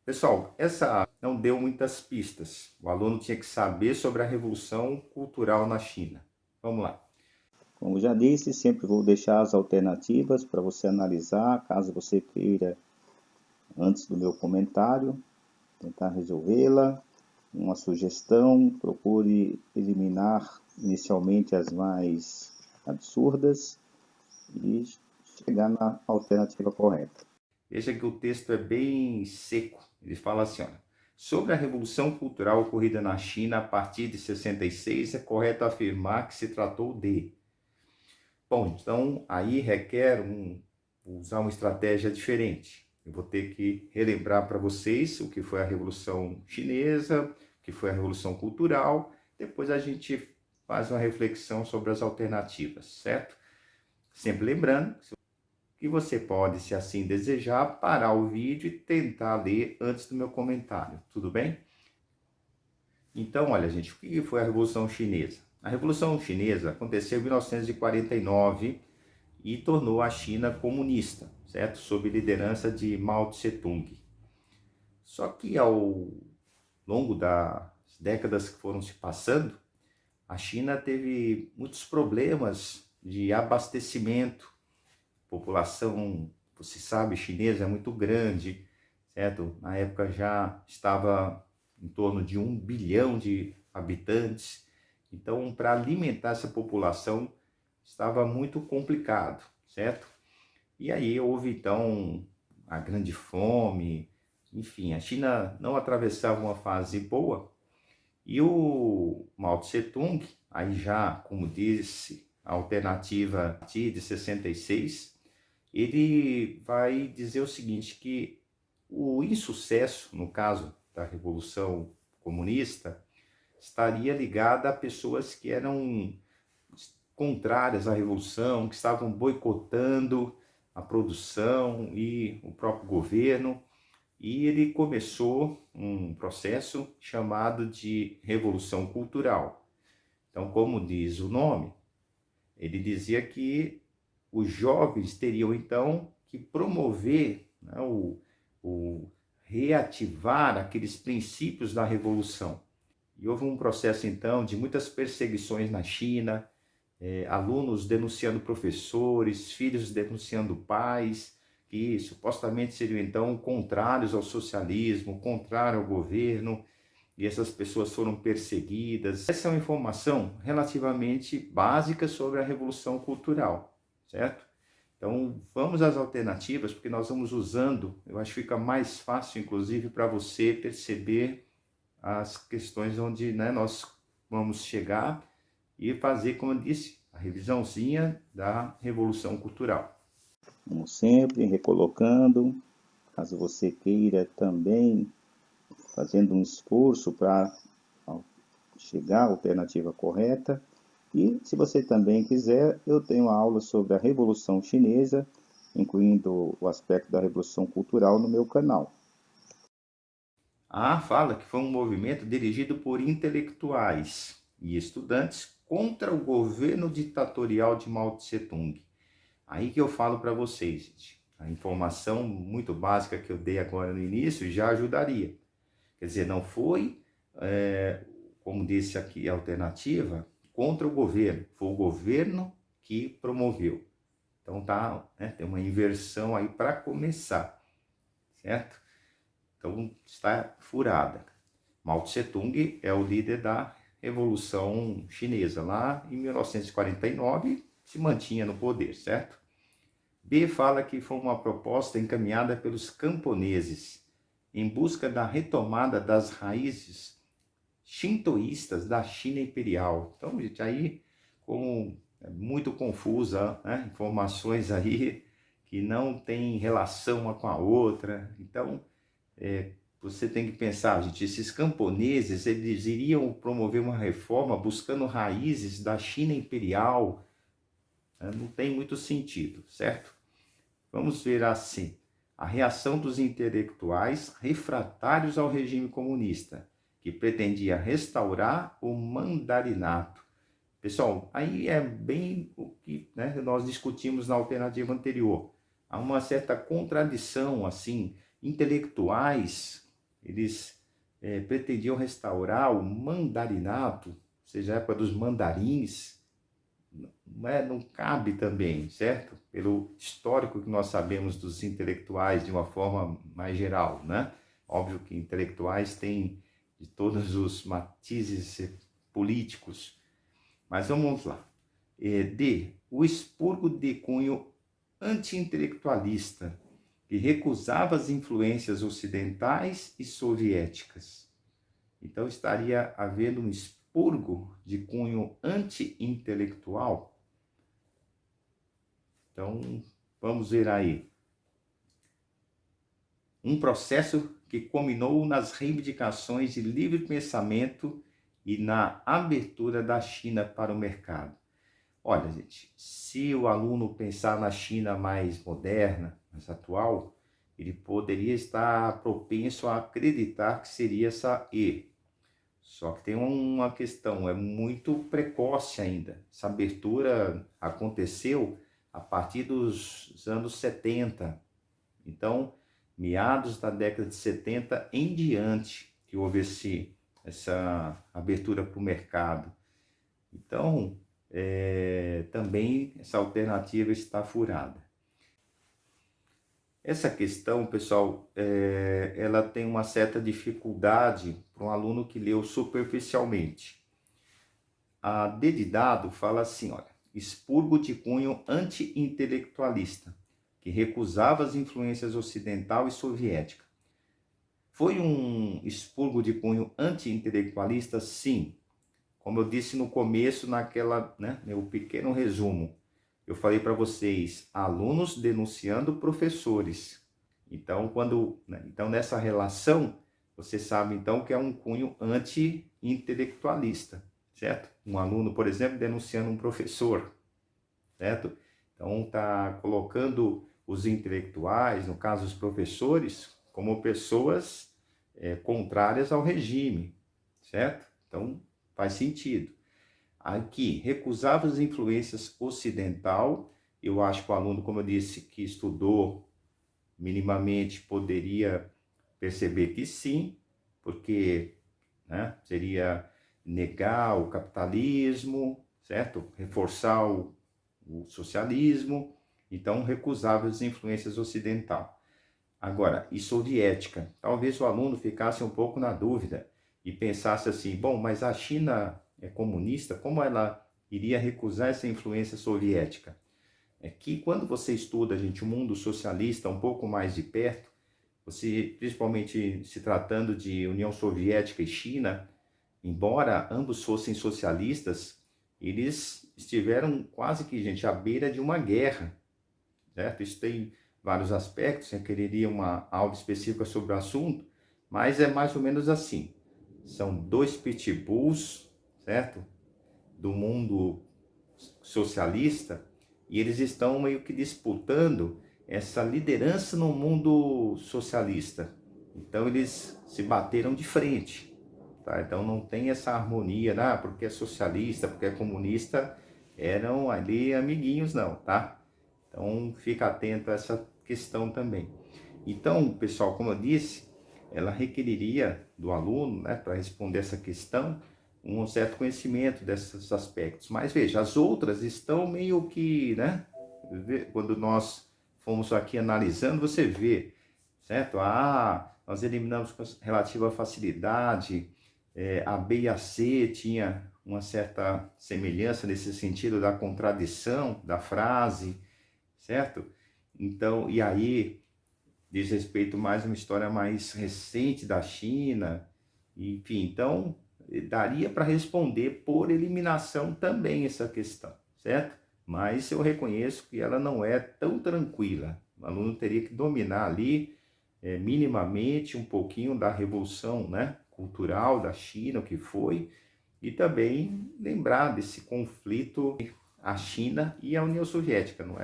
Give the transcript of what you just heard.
Pessoal, essa não deu muitas pistas. O aluno tinha que saber sobre a Revolução Cultural na China. Vamos lá. Como já disse, sempre vou deixar as alternativas para você analisar, caso você queira, antes do meu comentário, tentar resolvê-la. Uma sugestão, procure eliminar inicialmente as mais absurdas e chegar na alternativa correta. Veja que o texto é bem seco. Ele fala assim, olha, sobre a Revolução Cultural ocorrida na China a partir de 66, é correto afirmar que se tratou de... Bom, então aí requer usar uma estratégia diferente. Eu vou ter que relembrar para vocês o que foi a Revolução Chinesa, o que foi a Revolução Cultural. Depois a gente faz uma reflexão sobre as alternativas, certo? Sempre lembrando que você pode, se assim desejar, parar o vídeo e tentar ler antes do meu comentário, tudo bem? Então, olha, gente, o que foi a Revolução Chinesa? A Revolução Chinesa aconteceu em 1949 e tornou a China comunista, certo? Sob liderança de Mao Tse-tung. Só que ao longo das décadas que foram se passando, a China teve muitos problemas de abastecimento. A população, você sabe, chinesa é muito grande, certo? Na época já estava em torno de 1 bilhão de habitantes. Então, para alimentar essa população, estava muito complicado, certo? E aí houve então a grande fome, enfim, a China não atravessava uma fase boa e o Mao Tse Tung, aí já, como disse, a alternativa a partir de 66, ele vai dizer o seguinte, que o insucesso, no caso da Revolução Comunista, estaria ligado a pessoas que eram contrárias à Revolução, que estavam boicotando a produção e o próprio governo, e ele começou um processo chamado de Revolução Cultural. Então, como diz o nome, ele dizia que os jovens teriam então que promover, né, o reativar aqueles princípios da Revolução. E houve um processo então de muitas perseguições na China, alunos denunciando professores, filhos denunciando pais, que supostamente seriam então contrários ao socialismo, contrários ao governo, e essas pessoas foram perseguidas. Essa é uma informação relativamente básica sobre a Revolução Cultural, certo? Então, vamos às alternativas, porque nós vamos usando, eu acho que fica mais fácil, inclusive, para você perceber as questões onde, né, nós vamos chegar e fazer, como eu disse, a revisãozinha da Revolução Cultural. Como sempre, recolocando, caso você queira também, fazendo um esforço para chegar à alternativa correta. E, se você também quiser, eu tenho aula sobre a Revolução Chinesa, incluindo o aspecto da Revolução Cultural no meu canal. Fala que foi um movimento dirigido por intelectuais e estudantes contra o governo ditatorial de Mao Tse-tung. Aí que eu falo para vocês, gente, a informação muito básica que eu dei agora no início já ajudaria. Quer dizer, não foi, como disse aqui a alternativa, contra o governo, foi o governo que promoveu. Então tá, né, tem uma inversão aí para começar, certo? Então está furada. Mao Tse-tung é o líder da Revolução Chinesa. Lá em 1949 se mantinha no poder, certo? B fala que foi uma proposta encaminhada pelos camponeses em busca da retomada das raízes shintoístas da China imperial. Então, gente, aí como é muito confusa, né? Informações aí que não tem relação uma com a outra. Então, você tem que pensar, gente, esses camponeses, eles iriam promover uma reforma buscando raízes da China imperial, né? Não tem muito sentido, certo? Vamos ver assim, a reação dos intelectuais refratários ao regime comunista, que pretendia restaurar o mandarinato. Pessoal, aí é bem o que, né, nós discutimos na alternativa anterior. Há uma certa contradição, assim, intelectuais eles pretendiam restaurar o mandarinato, ou seja, a época dos mandarins, não cabe também, certo? Pelo histórico que nós sabemos dos intelectuais de uma forma mais geral, né? Óbvio que intelectuais têm de todos os matizes políticos, mas vamos lá. D. O expurgo de cunho anti-intelectualista, que recusava as influências ocidentais e soviéticas. Então estaria havendo um expurgo de cunho anti-intelectual. Então, vamos ver aí. Um processo que culminou nas reivindicações de livre pensamento e na abertura da China para o mercado. Olha, gente, se o aluno pensar na China mais moderna, mais atual, ele poderia estar propenso a acreditar que seria essa E. Só que tem uma questão, é muito precoce ainda. Essa abertura aconteceu a partir dos anos 70. Então, meados da década de 70 em diante, que houve essa abertura para o mercado. Então, também essa alternativa está furada. Essa questão, pessoal, ela tem uma certa dificuldade para um aluno que leu superficialmente. A D de dado fala assim, olha, expurgo de cunho anti-intelectualista, que recusava as influências ocidental e soviética. Foi um expurgo de cunho anti-intelectualista? Sim. Como eu disse no começo, meu pequeno resumo, eu falei para vocês, alunos denunciando professores. Então, então, nessa relação, você sabe então que é um cunho anti-intelectualista, certo? Um aluno, por exemplo, denunciando um professor, certo? Então, está colocando os intelectuais, no caso os professores, como pessoas contrárias ao regime, certo? Então, faz sentido. Aqui, recusava as influências ocidental. Eu acho que o aluno, como eu disse, que estudou minimamente, poderia perceber que sim, porque seria negar o capitalismo, certo? Reforçar o socialismo. Então, recusava as influências ocidental. Agora, e soviética? Talvez o aluno ficasse um pouco na dúvida e pensasse assim, bom, mas a China é comunista, como ela iria recusar essa influência soviética? É que quando você estuda, gente, o mundo socialista um pouco mais de perto, você, principalmente se tratando de União Soviética e China, embora ambos fossem socialistas, eles estiveram quase que, gente, à beira de uma guerra, certo? Isso tem vários aspectos, requeriria uma aula específica sobre o assunto, mas é mais ou menos assim. São dois pitbulls, certo? Do mundo socialista, e eles estão meio que disputando essa liderança no mundo socialista. Então eles se bateram de frente, tá? Então não tem essa harmonia, porque é socialista, porque é comunista, eram ali amiguinhos não, tá? Então fica atento a essa questão também. Então, pessoal, como eu disse, ela requeriria do aluno, para responder essa questão, um certo conhecimento desses aspectos. Mas veja, as outras estão meio que, quando nós fomos aqui analisando, você vê, certo? Nós eliminamos com relativa facilidade, a B e a C tinha uma certa semelhança nesse sentido da contradição da frase, certo? Então, e aí diz respeito mais a uma história mais recente da China, enfim, então daria para responder por eliminação também essa questão, certo? Mas eu reconheço que ela não é tão tranquila. O aluno teria que dominar ali minimamente um pouquinho da revolução, cultural da China, o que foi, e também lembrar desse conflito a China e a União Soviética, não é?